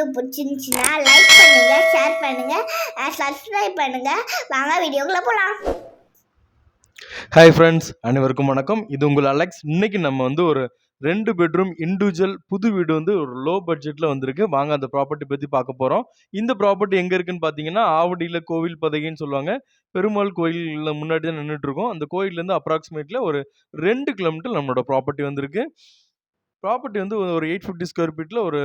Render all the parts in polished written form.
Video பிடிச்சிருந்துச்சுன்னா like பண்ணுங்க, share பண்ணுங்க, சப்ஸ்கிரைப் பண்ணுங்க. வாங்க வீடியோக்குள்ள போலாம். ஹாய் ஃப்ரெண்ட்ஸ், அனைவருக்கும் வணக்கம். இது உங்கள் அலெக்ஸ். இன்னைக்கு நம்ம ஒரு 2 பெட்ரூம் இண்டிவிஜுவல் புது வீடு ஒரு லோ பட்ஜெட்டில் வந்திருக்கு. வாங்க அந்த ப்ராப்பர்ட்டி பற்றி பார்க்க போகிறோம். இந்த ப்ராப்பர்ட்டி எங்கே இருக்குன்னு பார்த்தீங்கன்னா, ஆவடியில் கோவில் பதகைன்னு சொல்லுவாங்க. பெருமாள் கோயிலில் முன்னாடி தான் நின்றுட்டு இருக்கோம். அந்த கோயிலேருந்து அப்ராக்சிமேட்டில் ஒரு 2 கிலோமீட்டர் நம்மளோட ப்ராப்பர்ட்டி வந்திருக்கு. ப்ராப்பர்ட்டி ஒரு 850 ஸ்கொயர் ஃபீட்டில் ஒரு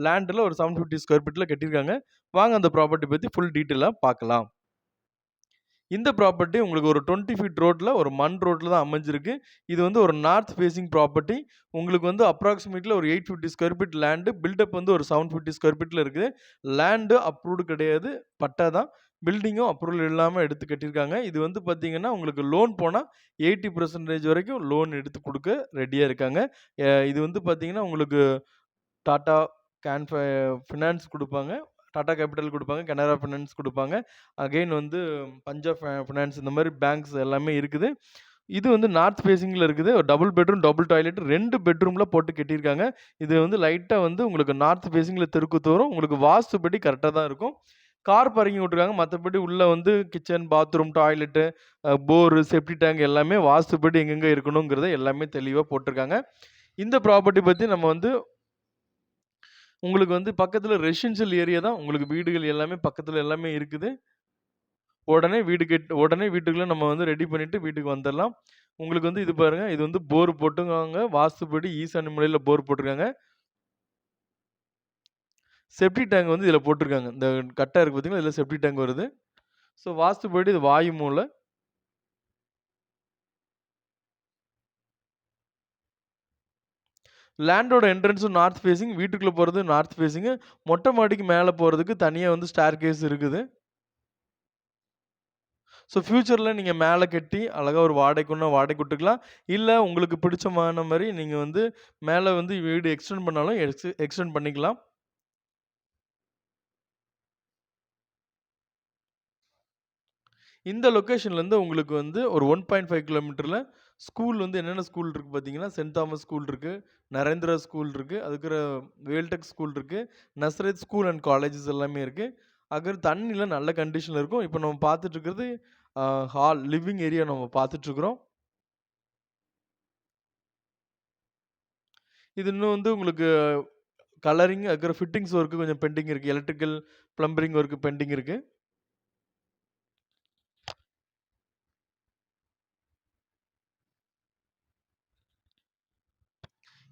லேண்டில் ஒரு 750 ஸ்கொயர் ஃபீட்டில் கட்டியிருக்காங்க. வாங்க அந்த ப்ராப்பர்ட்டி பற்றி ஃபுல் டீட்டெயிலாக பார்க்கலாம். இந்த ப்ராப்பர்ட்டி உங்களுக்கு ஒரு 20 ஃபீட் ரோட்டில் ஒரு மண் ரோட்டில் தான் அமைஞ்சிருக்கு. இது ஒரு நார்த் ஃபேஸிங் ப்ராப்பர்ட்டி. உங்களுக்கு அப்ராக்சிமேட்லி ஒரு 850 ஸ்கொயர் ஃபீட் லேண்டு, பில்டப் ஒரு 750 ஸ்கொயர் ஃபீட்டில் இருக்குது. லேண்டு அப்ரூவ்டு கிடையாது, பட்டா தான். பில்டிங்கும் அப்ரூவல் இல்லாமல் எடுத்து கட்டியிருக்காங்க. இது பார்த்தீங்கன்னா உங்களுக்கு லோன் போனால் 80% வரைக்கும் லோன் எடுத்து கொடுக்க ரெடியாக இருக்காங்க. இது பார்த்தீங்கன்னா உங்களுக்கு டாட்டா ஃபினான்ஸ் கொடுப்பாங்க, டாடா கேபிட்டல் கொடுப்பாங்க, கனரா ஃபினான்ஸ் கொடுப்பாங்க, அகெயின் பஞ்சாப் ஃபினான்ஸ், இந்த மாதிரி பேங்க்ஸ் எல்லாமே இருக்குது. இது நார்த் ஃபேஸிங்கில் இருக்குது. ஒரு டபுள் பெட்ரூம், டபுள் டாய்லெட், 2 பெட்ரூமில் போட்டு கட்டியிருக்காங்க. இது லைட்டாக உங்களுக்கு நார்த் ஃபேஸிங்கில் தெருக்கு தோறும். உங்களுக்கு வாஸ்துப்படி கரெக்டாக தான் இருக்கும். கார் பார்க்கிங் விட்டுருக்காங்க. மற்றபடி உள்ள kitchen, bathroom, toilet, bore, septic tank எல்லாமே வாஸ்துப்படி எங்கெங்கே இருக்கணுங்கிறத எல்லாமே தெளிவாக போட்டிருக்காங்க. இந்த ப்ராப்பர்ட்டி பற்றி நம்ம உங்களுக்கு பக்கத்தில் ரெசிடென்ஷியல் ஏரியா தான். உங்களுக்கு வீடுகள் எல்லாமே பக்கத்தில் எல்லாமே இருக்குது. உடனே வீட்டுக்குள்ளே நம்ம ரெடி பண்ணிவிட்டு வீட்டுக்கு வந்துடலாம். உங்களுக்கு இது பாருங்கள், இது போர் போட்டுருக்காங்க. வாஸ்துப்படி ஈசானி முறையில் போர் போட்டிருக்காங்க. செப்டி டேங்க் இதில் போட்டிருக்காங்க. இந்த கட்டை இருக்குது பார்த்தீங்களா, இதில் செப்டி டேங்க் வருது. ஸோ வாஸ்துப்படி இது வாயு மூலை. லேண்டோட என்ட்ரன்ஸும் நார்த் ஃபேஸிங், வீட்டுக்குள்ளே போகிறது நார்த் ஃபேஸிங்கு. மொட்டை மாடிக்கு மேலே போகிறதுக்கு தனியாக ஸ்டேர் கேஸ் இருக்குது. ஸோ ஃப்யூச்சரில் நீங்கள் மேலே கட்டி அழகாக ஒரு வாடகைக்கு விட்டுக்கலாம். இல்லை உங்களுக்கு பிடிச்சமான மாதிரி நீங்கள் மேலே வீடு எக்ஸ்டெண்ட் பண்ணாலும் எக்ஸ்டெண்ட் பண்ணிக்கலாம். இந்த லொக்கேஷன்லேருந்து உங்களுக்கு ஒரு 1.5 கிலோமீட்டரில் ஸ்கூல் என்னென்ன ஸ்கூல் இருக்குது பார்த்தீங்கன்னா, சென்ட் தாமஸ் ஸ்கூல் இருக்குது, நரேந்திரா ஸ்கூல் இருக்குது, அதுக்கு வேல்டெக் ஸ்கூல் இருக்குது, நஸ்ரத் ஸ்கூல் அண்ட் காலேஜஸ் எல்லாமே இருக்குது. அதுக்கு தண்ணியில் நல்ல கண்டிஷனில் இருக்கும். இப்போ நம்ம பார்த்துட்ருக்கிறது ஹால், லிவிங் ஏரியா நம்ம பார்த்துட்ருக்குறோம். இது இன்னும் உங்களுக்கு கலரிங், அதுக்கு ஃபிட்டிங்ஸ் ஒர்க்கு கொஞ்சம் பெண்டிங் இருக்குது. எலக்ட்ரிக்கல், பிளம்பரிங் ஒர்க்கு பெண்டிங் இருக்குது.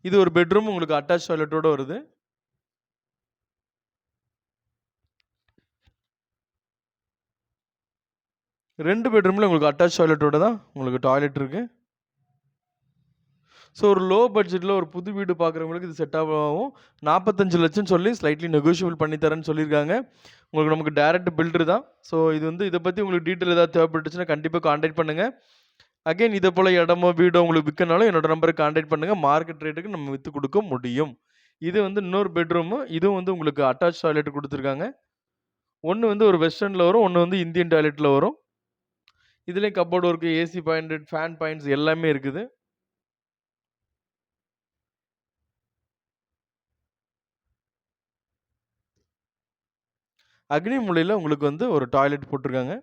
இது ஒரு பெட்ரூம், உங்களுக்கு அட்டாச் டாய்லெட்டோட வருது. ரெண்டு பெட்ரூமில் உங்களுக்கு அட்டாச் டாய்லெட்டோட தான் உங்களுக்கு டாய்லெட் இருக்குது. ஸோ ஒரு லோ பட்ஜெட்டில் ஒரு புது வீடு பார்க்குறவங்களுக்கு இது செட் ஆகும். 45 லட்சம் சொல்லி ஸ்லைட்லி நெகோஷியபிள் பண்ணித்தரேன்னு சொல்லியிருக்காங்க. நமக்கு டைரக்ட் பில்டர் தான். ஸோ இது இதை பற்றி உங்களுக்கு டீட்டெயில் ஏதாவது தேவைப்பட்டுச்சுன்னா கண்டிப்பாக கான்டாக்ட் பண்ணுங்கள். அகைன் இதை போல் இடமோ வீடோ உங்களுக்கு விற்கனாலும் என்னோட நம்பருக்கு கான்டாக்ட் பண்ணுங்கள். மார்க்கெட் ரேட்டுக்கு நம்ம விற்று கொடுக்க முடியும். இது இன்னொரு பெட்ரூமு. இதுவும் உங்களுக்கு அட்டாச் டாய்லெட் கொடுத்துருக்காங்க. ஒன்று ஒரு வெஸ்டர்னில் வரும், ஒன்று இந்தியன் டாய்லெட்டில் வரும். இதுலேயும் cupboard work, AC point, fan points எல்லாமே இருக்குது. அக்னி மூலையில் உங்களுக்கு ஒரு டாய்லெட் போட்டிருக்காங்க.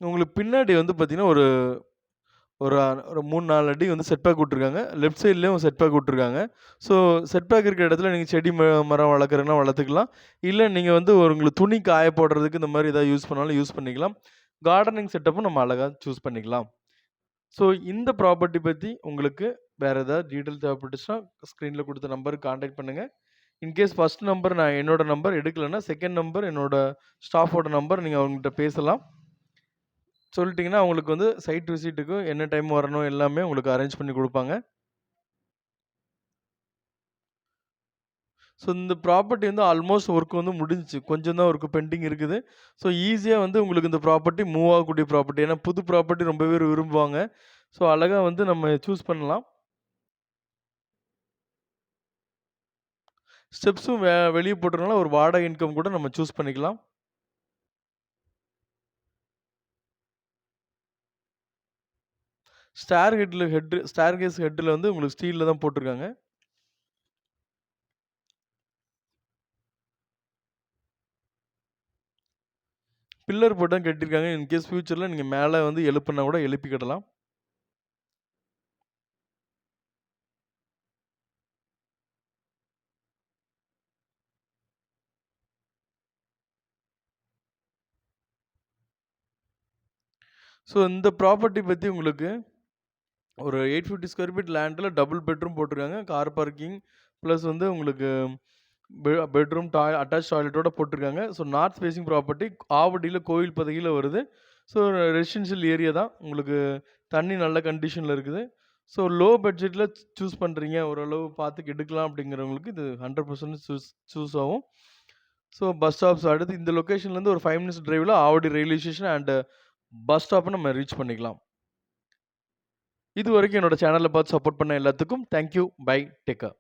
உங்களுக்கு பின்னாடி பார்த்தீங்கன்னா ஒரு ஒரு 3-4 அடி செட் பேக் விட்ருக்காங்க. லெஃப்ட் சைட்லேயும் செட் பேக் விட்ருக்காங்க. ஸோ செட் பேக் இருக்கிற இடத்துல நீங்கள் செடி மரம் வளர்க்குறதுனா வளர்த்துக்கலாம். இல்லை நீங்கள் உங்களுக்கு துணி காய போடுறதுக்கு இந்த மாதிரி ஏதாவது யூஸ் பண்ணாலும் யூஸ் பண்ணிக்கலாம். கார்டனிங் செட்டப்பும் நம்ம அழகாக சூஸ் பண்ணிக்கலாம். ஸோ இந்த ப்ராப்பர்ட்டி பற்றி உங்களுக்கு வேறு ஏதாவது டீட்டெயில் தேவைப்பட்டுச்சுன்னா ஸ்க்ரீனில் கொடுத்த நம்பருக்கு கான்டாக்ட் பண்ணுங்கள். இன்கேஸ் ஃபஸ்ட் நம்பர் என்னோட நம்பர் எடுக்கலைன்னா செகண்ட் நம்பர் என்னோடய ஸ்டாஃபோட நம்பர், நீங்கள் அவங்ககிட்ட பேசலாம். சொல்லிட்டிங்கன்னா அவங்களுக்கு சைட் விசிட்டுக்கு என்ன டைம் வரணும் எல்லாமே உங்களுக்கு அரேஞ்ச் பண்ணி கொடுப்பாங்க. ஸோ இந்த ப்ராப்பர்ட்டி ஆல்மோஸ்ட் ஒர்க் முடிஞ்சிச்சு. கொஞ்சம் தான் ஒர்க் பெண்டிங் இருக்குது. ஸோ ஈஸியாக உங்களுக்கு இந்த ப்ராப்பர்ட்டி மூவ் ஆகக்கூடிய ப்ராப்பர்ட்டி. ஏன்னா புது ப்ராப்பர்ட்டி ரொம்ப பேர் விரும்புவாங்க. ஸோ அழகாக நம்ம சூஸ் பண்ணலாம். ஸ்டெப்ஸும் வெளிய போட்டதுனால ஒரு வாடகை இன்கம் கூட நம்ம சூஸ் பண்ணிக்கலாம். ஸ்டேர்கேஸ் ஹெட்ல வந்து உங்களுக்கு ஸ்டீல்ல தான் போட்டிருக்காங்க. பில்லர் போட்டு தான் கட்டியிருக்காங்க. இன்கேஸ் ஃபியூச்சர்ல நீங்க மேல வந்து எழுப்புனா கூட எழுப்பிக்கிடலாம். ஸோ இந்த ப்ராப்பர்ட்டி பத்தி உங்களுக்கு ஒரு 850 ஸ்கொயர் ஃபீட் லேண்ட்ல டபுள் பெட்ரூம் போட்டிருக்காங்க. கார் பார்க்கிங் ப்ளஸ் வந்து உங்களுக்கு பெட்ரூம் அட்டாச் டாய்லெட்டோட போட்டிருக்காங்க. ஸோ நார்த் ஃபேசிங் ப்ராப்பர்ட்டி ஆவடியில கோயில் பதவியில் வருது. ஸோ ரெசிடென்ஷியல் ஏரியா தான். உங்களுக்கு தண்ணி நல்ல கண்டிஷனில் இருக்குது. ஸோ லோ பட்ஜெட்டில் சூஸ் பண்ணுறீங்க, ஓரளவு பார்த்து எடுக்கலாம் அப்படிங்கிறவங்களுக்கு இது 100% சூஸ் ஆகும். ஸோ பஸ் ஸ்டாப்ஸ் அடுத்து இந்த லொக்கேஷன்லேருந்து ஒரு 5 மினிட்ஸ் டிரைவில் Avadi railway station and bus ஸ்டாப்பை நம்ம ரீச் பண்ணிக்கலாம். இது வரைக்கும் என்னோட சேனலை பார்த்து சப்போர்ட் பண்ண எல்லாத்துக்கும் தேங்க்யூ. பை. Take care.